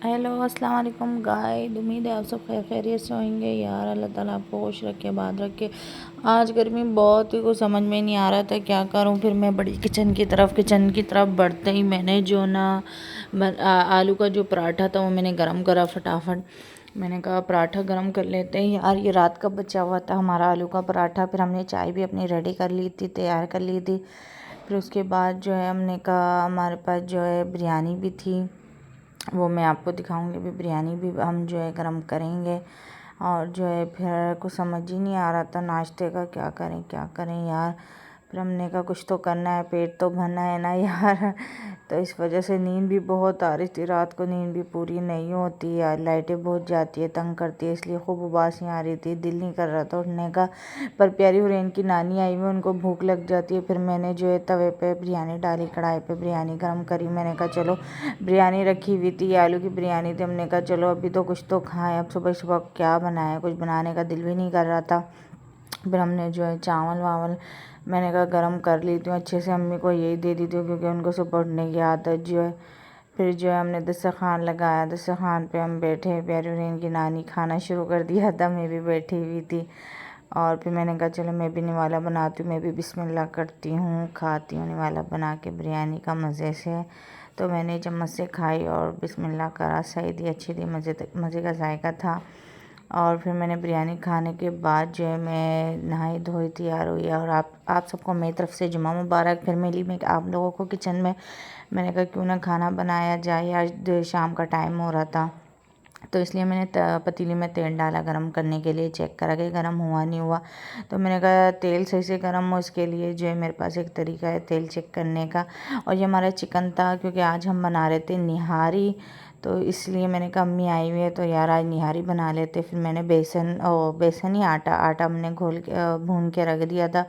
Hello अस्सलाम वालेकुम guys, उम्मीद है आप सब खैरियत से होंगे। यार अल्लाह ताला आपको खुश रखे, आबाद रखे। आज गर्मी बहुत ही कुछ समझ में नहीं आ रहा था क्या करूं। फिर मैं बड़ी किचन की तरफ बढ़ते ही मैंने जो ना आलू का जो पराठा था वो मैंने गरम करा फटाफट। मैंने कहा पराठा गरम कर लेते हैं यार, ये रात का बचा हुआ था हमारा आलू का पराठा। फिर हमने चाय भी अपनी रेडी कर ली थी, तैयार कर ली थी। फिर उसके बाद जो है हमने कहा हमारे पास जो है बिरयानी भी थी, वो मैं आपको दिखाऊंगी। भी बिरयानी भी हम जो है गरम करेंगे। और जो है फिर कुछ समझ ही नहीं आ रहा था नाश्ते का क्या करें यार। फिर हमने कहा कुछ तो करना है, पेट तो भरना है ना यार। तो इस वजह से नींद भी बहुत आ रही थी, रात को नींद भी पूरी नहीं होती यार, लाइटें बहुत जाती है, तंग करती है, इसलिए खूब उबासियाँ आ रही थी, दिल नहीं कर रहा था उठने का। पर प्यारी हुरैन की नानी आई हुई, उनको भूख लग जाती है। फिर मैंने जो है तवे पे बिरयानी डाली, कढ़ाई पे बिरयानी गरम करी। मैंने कहा चलो, बिरयानी रखी हुई थी, आलू की बिरयानी थी। हमने कहा चलो अभी तो कुछ तो खाएं, अब सुबह सुबह क्या बनाया, कुछ बनाने का दिल भी नहीं कर रहा था। फिर हमने जो है चावल वावल मैंने कहा गरम कर ली थी अच्छे से, अम्मी को यही दे दी थी क्योंकि उनको सुबह उठने की आदत जो है। फिर जो है हमने दस्तरखान लगाया, दस्तरखान पे हम बैठे, प्यारी हुरैन की नानी खाना शुरू कर दिया था, मैं भी बैठी हुई थी। और फिर मैंने कहा चलो मैं भी निवाला बनाती हूँ, मैं भी बिस्मिल्लाह करती हूँ, खाती हूँ निवाला बना के बिरयानी का मज़े से। तो मैंने चम्मच से खाई और बिस्मिल्लाह करा, सही थी, अच्छी थी, मज़े का जायका था। और फिर मैंने बिरयानी खाने के बाद जो है मैं नहाई धोई तैयार हुई। और आप सबको मेरी तरफ से जुम्मा मुबारक। फिर मिली मैं आप लोगों को किचन में, मैंने कहा क्यों ना खाना बनाया जाए, आज शाम का टाइम हो रहा था तो इसलिए मैंने पतीली में तेल डाला गरम करने के लिए, चेक करा कि गरम हुआ नहीं हुआ। तो मैंने कहा तेल सही से गरम हो, इसके लिए जो है मेरे पास एक तरीका है तेल चेक करने का। और ये हमारा चिकन था, क्योंकि आज हम बना रहे थे निहारी, तो इसलिए मैंने कहा अम्मी आई हुई है तो यार आज निहारी बना लेते। फिर मैंने बेसन ही आटा हमने घोल के भून के रख दिया था।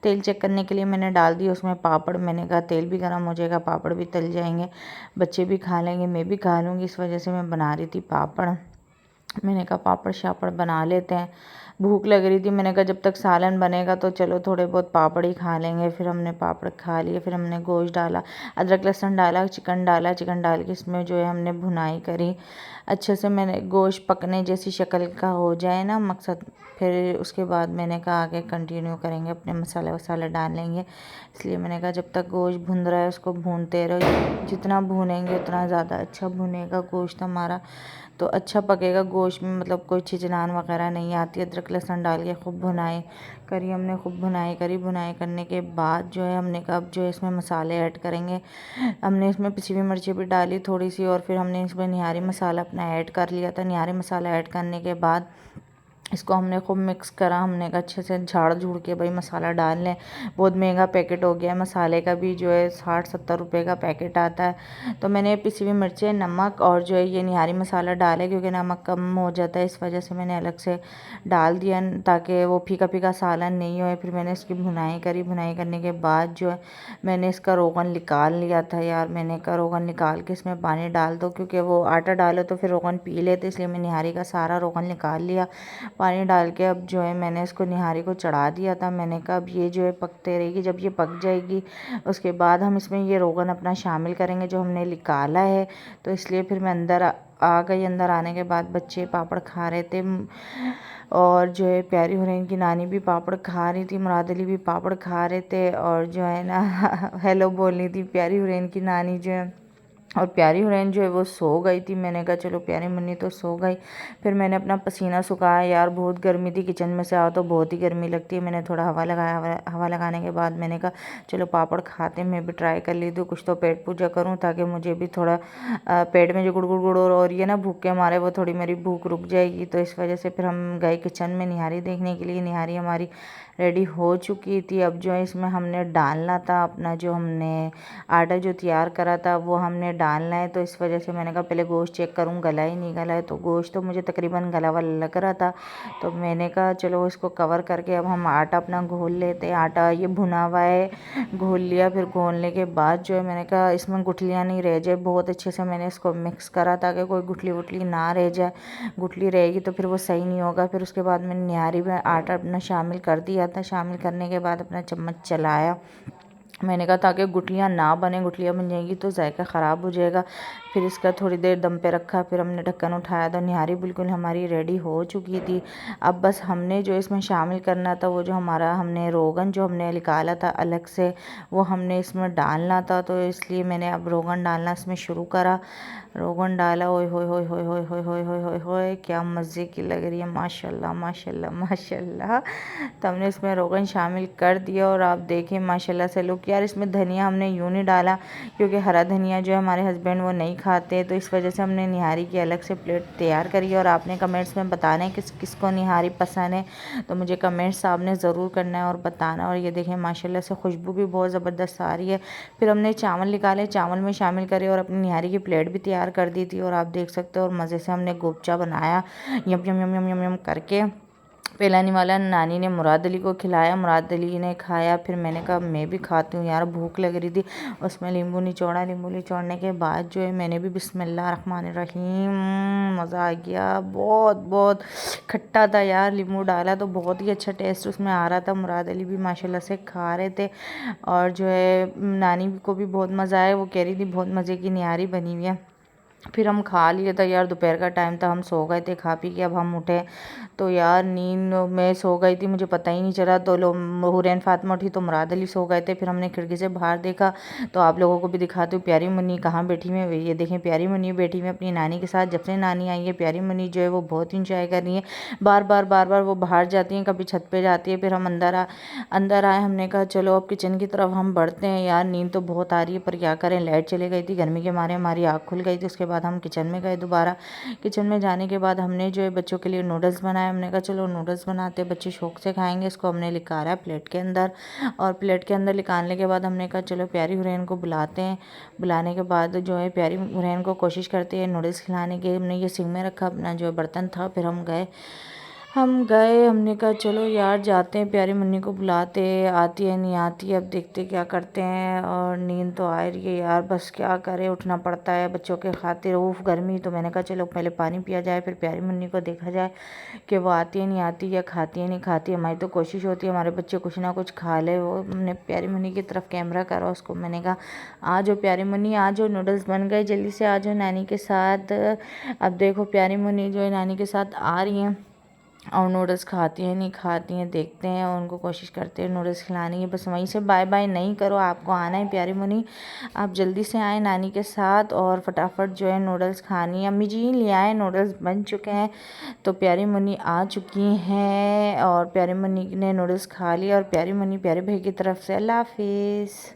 तेल चेक करने के लिए मैंने डाल दी उसमें पापड़। मैंने कहा तेल भी गर्म हो जाएगा, पापड़ भी तल जाएंगे, बच्चे भी खा लेंगे, मैं भी खा लूँगी, इस वजह से मैं बना रही थी पापड़। मैंने कहा पापड़ शापड़ बना लेते हैं, भूख लग रही थी। मैंने कहा जब तक सालन बनेगा तो चलो थोड़े बहुत पापड़ ही खा लेंगे। फिर हमने पापड़ खा लिए। फिर हमने गोश्त डाला, अदरक लहसुन डाला, चिकन डाला, चिकन डाल के इसमें जो है हमने भुनाई करी अच्छे से। मैंने गोश्त पकने जैसी शक्ल का हो जाए ना मकसद, फिर उसके बाद मैंने कहा आगे कंटिन्यू करेंगे, अपने मसाले वसाले डालेंगे। इसलिए मैंने कहा जब तक गोश्त भुन रहा है उसको भूनते रहो, जितना भूनेंगे उतना ज़्यादा अच्छा भुनेगा गोश्त हमारा, तो अच्छा पकेगा गोश्त में, मतलब कोई छिचनान वगैरह नहीं आती। अदरक लहसुन डाल के खूब भुनाई करी हमने, खूब भुनाई करी। भुनाई करने के बाद जो है हमने कहा अब जो है इसमें मसाले ऐड करेंगे। हमने इसमें पिसी हुई मिर्ची भी डाली थोड़ी सी, और फिर हमने इसमें निहारी मसाला अपना ऐड कर लिया था। निहारी मसाला ऐड करने के बाद इसको हमने खूब मिक्स करा। हमने कहा अच्छे से झाड़ झूड़ के भाई मसाला डाल लें, बहुत महंगा पैकेट हो गया है मसाले का भी, जो है 60-70 रुपये का पैकेट आता है। तो मैंने पिसी हुई मिर्चें, नमक और जो है ये निहारी मसाला डाले, क्योंकि नमक कम हो जाता है इस वजह से मैंने अलग से डाल दिया, ताकि वो फीका फीका सालन नहीं हो। फिर मैंने इसकी भुनाई करी। भुनाई करने के बाद जो है मैंने इसका रोगन निकाल लिया था यार। मैंने कहा रोगन निकाल के इसमें पानी डाल दो, क्योंकि वो आटा डालो तो फिर रोगन पी लेते, इसलिए मैं निहारी का सारा रोगन निकाल लिया पानी डाल के। अब जो है मैंने इसको निहारी को चढ़ा दिया था। मैंने कहा अब ये जो है पकते रहेगी, जब ये पक जाएगी उसके बाद हम इसमें ये रोगन अपना शामिल करेंगे जो हमने निकाला है। तो इसलिए फिर मैं अंदर आ गई। अंदर आने के बाद बच्चे पापड़ खा रहे थे, और जो है प्यारी हुरैन की नानी भी पापड़ खा रही थी, मुराद अली भी पापड़ खा रहे थे, और जो है ना हेलो बोल रही थी प्यारी हुरैन की नानी जो है। और प्यारी हुरैन जो है वो सो गई थी। मैंने कहा चलो प्यारी मुन्नी तो सो गई। फिर मैंने अपना पसीना सुखाया यार, बहुत गर्मी थी, किचन में से आओ तो बहुत ही गर्मी लगती है। मैंने थोड़ा हवा लगाया, हवा लगाने के बाद मैंने कहा चलो पापड़ खाते, मैं भी ट्राई कर ली थी, कुछ तो पेट पूजा करूँ, ताकि मुझे भी थोड़ा पेट में जो गुड़ गुड़ गुड़ हो रही है ना भूख के मारे, वो थोड़ी मेरी भूख रुक जाएगी। तो इस वजह से फिर हम गए किचन में निहारी देखने के लिए। निहारी हमारी रेडी हो चुकी थी। अब जो है इसमें हमने डालना था अपना जो हमने आटा जो तैयार करा था वो हमने डालना है। तो इस वजह से मैंने कहा पहले गोश्त चेक करूँ गला ही नहीं गला है। तो गोश्त तो मुझे तकरीबन गला हुआ लग रहा था, तो मैंने कहा चलो इसको कवर करके अब हम आटा अपना घोल लेते हैं। आटा ये भुना हुआ है, घोल लिया। फिर घोलने के बाद जो है मैंने कहा इसमें गुठलियाँ नहीं रह जाए, बहुत अच्छे से मैंने इसको मिक्स करा ताकि कोई गुठली वुठली ना रह जाए। गुठली रहेगी तो फिर वो सही नहीं होगा। फिर उसके बाद मैंने निहारी में आटा अपना शामिल कर दिया था। शामिल करने के बाद अपना चम्मच चलाया, میں نے کہا تاکہ گٹلیاں نہ بنیں، گٹلیاں بن جائیں گی تو ذائقہ خراب ہو جائے گا۔ پھر اس کا تھوڑی دیر دم پہ رکھا، پھر ہم نے ڈھکن اٹھایا تو نہاری بالکل ہماری ریڈی ہو چکی تھی۔ اب بس ہم نے جو اس میں شامل کرنا تھا وہ جو ہم نے روغن جو ہم نے نکالا تھا الگ سے وہ ہم نے اس میں ڈالنا تھا، تو اس لیے میں نے اب روغن ڈالنا اس میں شروع کرا۔ روغن ڈالا، اوئے ہوئے ہوئے ہوئے ہوئے ہوئے ہوئے ہوئے ہوئے ہوئے، کیا مزے کی لگ رہی ہے، ماشاءاللہ ماشاءاللہ ماشاءاللہ۔ تو ہم نے اس میں روغن شامل کر دیا اور آپ دیکھیں ماشاءاللہ سے لوگ، یار اس میں دھنیا ہم نے یوں نہیں ڈالا کیونکہ ہرا دھنیا جو ہے ہمارے ہسبینڈ وہ نہیں کھاتے، تو اس وجہ سے ہم نے نہاری کی الگ سے پلیٹ تیار کری ہے۔ اور آپ نے کمنٹس میں بتانا ہے کس کس کو نہاری پسند ہے، تو مجھے کمنٹس آپ نے ضرور کرنا ہے اور بتانا۔ اور یہ دیکھیں ماشاءاللہ سے خوشبو بھی بہت زبردست آ رہی ہے۔ پھر ہم نے چاول نکالے، چاول میں شامل کرے اور اپنی نہاری کی پلیٹ بھی تیار کر دی تھی، اور آپ دیکھ سکتے ہو اور مزے سے ہم نے گوبچہ بنایا M M M M M M کر کے۔ پہلا والا نانی نے مراد علی کو کھلایا، مراد علی نے کھایا، پھر میں نے کہا میں بھی کھاتی ہوں یار، بھوک لگ رہی تھی۔ اس میں لیمبو نچوڑا، لیمبو نچوڑنے کے بعد جو ہے میں نے بھی بسم اللہ الرحمن الرحیم، مزہ آ گیا، بہت بہت کھٹا تھا یار، لیمبو ڈالا تو بہت ہی اچھا ٹیسٹ اس میں آ رہا تھا۔ مراد علی بھی ماشاءاللہ سے کھا رہے تھے، اور جو ہے نانی کو بھی بہت مزہ آیا، وہ کہہ رہی تھی بہت مزے کی نہاری بنی ہوئی ہے۔ پھر ہم کھا لیے تھا یار، دوپہر کا ٹائم تھا، ہم سو گئے تھے کھا پی کے۔ اب ہم اٹھے تو یار نیند میں سو گئی تھی، مجھے پتہ ہی نہیں چلا، تو حورین فاطمہ اٹھی تو مراد علی سو گئے تھے۔ پھر ہم نے کھڑکی سے باہر دیکھا تو آپ لوگوں کو بھی دکھاتی ہوں پیاری منی کہاں بیٹھی ہوئی ہے، یہ دیکھیں پیاری منی بیٹھی ہوئی ہے اپنی نانی کے ساتھ۔ جب سے نانی آئی ہے پیاری منی جو ہے وہ بہت انجوائے کر رہی ہے، بار بار وہ باہر جاتی ہیں، کبھی چھت پہ جاتی ہے۔ پھر ہم اندر آئے، ہم نے کہا چلو اب کچن کی طرف ہم بڑھتے ہیں، یار نیند تو بہت آ رہی ہے پر کیا کریں، لائٹ چلے گئی تھی، گرمی کے مارے ہماری آنکھ کھل گئی تھی۔ اس کے بعد ہم کچن میں گئے دوبارہ، کچن میں جانے کے بعد ہم نے جو ہے بچوں کے لیے نوڈلز بنائے، ہم نے کہا چلو نوڈلز بناتے، بچے شوق سے کھائیں گے۔ اس کو ہم نے نکالا پلیٹ کے اندر، اور پلیٹ کے اندر نکالنے کے بعد ہم نے کہا چلو پیاری حورین کو بلاتے ہیں۔ بلانے کے بعد جو ہے پیاری حورین کو کوشش کرتے ہیں نوڈلز کھلانے کی، ہم نے یہ سنک میں رکھا اپنا جو برتن تھا، پھر ہم گئے، ہم نے کہا چلو یار جاتے ہیں پیاری منی کو بلاتے، آتی ہے نہیں آتی ہے، اب دیکھتے کیا کرتے ہیں۔ اور نیند تو آ رہی ہے یار، بس کیا کرے، اٹھنا پڑتا ہے بچوں کے خاطر، اوف گرمی، تو میں نے کہا چلو پہلے پانی پیا جائے پھر پیاری منی کو دیکھا جائے کہ وہ آتی ہے نہیں آتی یا کھاتی ہے نہیں کھاتی۔ ہماری تو کوشش ہوتی ہے ہمارے بچے کچھ نہ کچھ کھا لے۔ وہ ہم نے پیاری منی کی طرف کیمرہ کرا اس کو، میں نے کہا آ جاؤ پیاری منی، آ جاؤ نوڈلز بن گئے، جلدی سے آ جاؤ نانی کے ساتھ۔ اب دیکھو پیاری منی جو ہے نانی کے ساتھ آ رہی ہیں اور نوڈلز کھاتی ہیں نہیں کھاتی ہیں، دیکھتے ہیں، اور ان کو کوشش کرتے ہیں نوڈلز کھلانے کی۔ بس وہیں سے بائے بائے نہیں کرو، آپ کو آنا ہے پیاری منی، آپ جلدی سے آئیں نانی کے ساتھ اور فٹافٹ جو ہے نوڈلز کھانی ہے۔ امی جی لے آئے، نوڈلز بن چکے ہیں، تو پیاری منی آ چکی ہیں اور پیاری منی نے نوڈلز کھا لیا، اور پیاری منی پیارے بھائی کی طرف سے اللہ حافظ۔